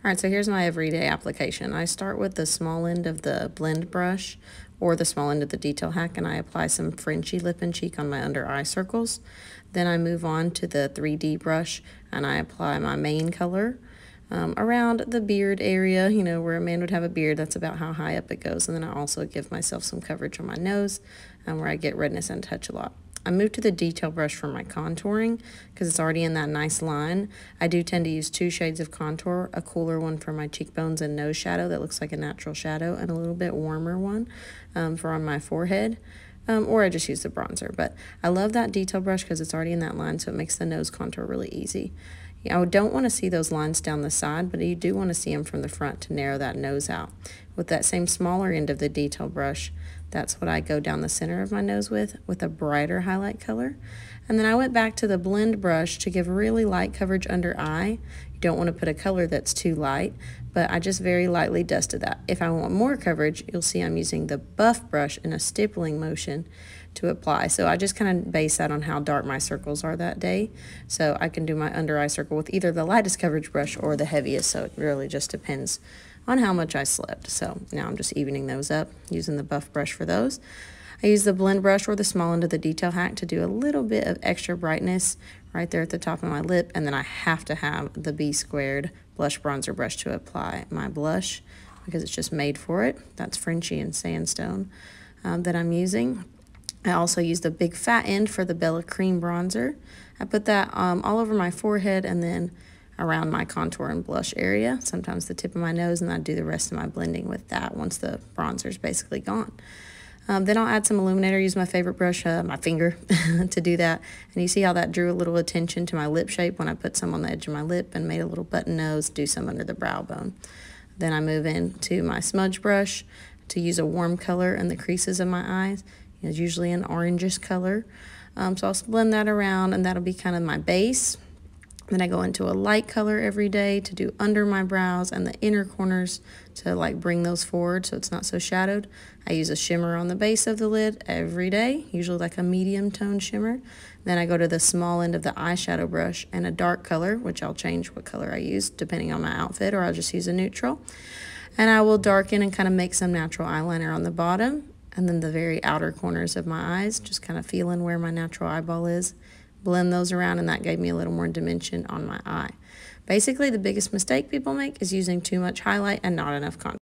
All right, so here's my everyday application. I start with the small end of the blend brush or the small end of the detail hack, and I apply some Frenchy lip and cheek on my under eye circles. Then I move on to the 3D brush and I apply my main color around the beard area, you know, where a man would have a beard. That's about how high up it goes. And then I also give myself some coverage on my nose where I get redness and touch a lot. I move to the detail brush for my contouring because it's already in that nice line. I do tend to use 2 shades of contour, a cooler one for my cheekbones and nose shadow that looks like a natural shadow, and a little bit warmer one for on my forehead. Or I just use the bronzer. But I love that detail brush because it's already in that line, so it makes the nose contour really easy. I don't want to see those lines down the side, but you do want to see them from the front to narrow that nose out. With that same smaller end of the detail brush, that's what I go down the center of my nose with a brighter highlight color. And then I went back to the blend brush to give really light coverage under eye. You don't want to put a color that's too light, but I just very lightly dusted that. If I want more coverage, you'll see I'm using the buff brush in a stippling motion to apply. So I just kind of base that on how dark my circles are that day. So I can do my under eye circle with either the lightest coverage brush or the heaviest, so it really just depends on how much I slept. So now I'm just evening those up using the buff brush for those. I use the blend brush or the small end of the detail hack to do a little bit of extra brightness right there at the top of my lip, and then I have to have the B squared blush bronzer brush to apply my blush because it's just made for it. That's Frenchy and Sandstone that I'm using. I also use the big fat end for the Bella Cream bronzer. I put that all over my forehead and then around my contour and blush area, sometimes the tip of my nose, and I do the rest of my blending with that once the bronzer is basically gone. Then I'll add some illuminator, use my favorite brush, my finger, to do that. And you see how that drew a little attention to my lip shape when I put some on the edge of my lip and made a little button nose, do some under the brow bone. Then I move into my smudge brush to use a warm color in the creases of my eyes. It's usually an orangish color. So I'll blend that around, and that'll be kind of my base. Then I go into a light color every day to do under my brows and the inner corners to like bring those forward so it's not so shadowed. I use a shimmer on the base of the lid every day, usually like a medium tone shimmer. Then I go to the small end of the eyeshadow brush and a dark color, which I'll change what color I use depending on my outfit, or I'll just use a neutral. And I will darken and kind of make some natural eyeliner on the bottom, and then the very outer corners of my eyes, just kind of feeling where my natural eyeball is. Blend those around, and that gave me a little more dimension on my eye. Basically, the biggest mistake people make is using too much highlight and not enough contour.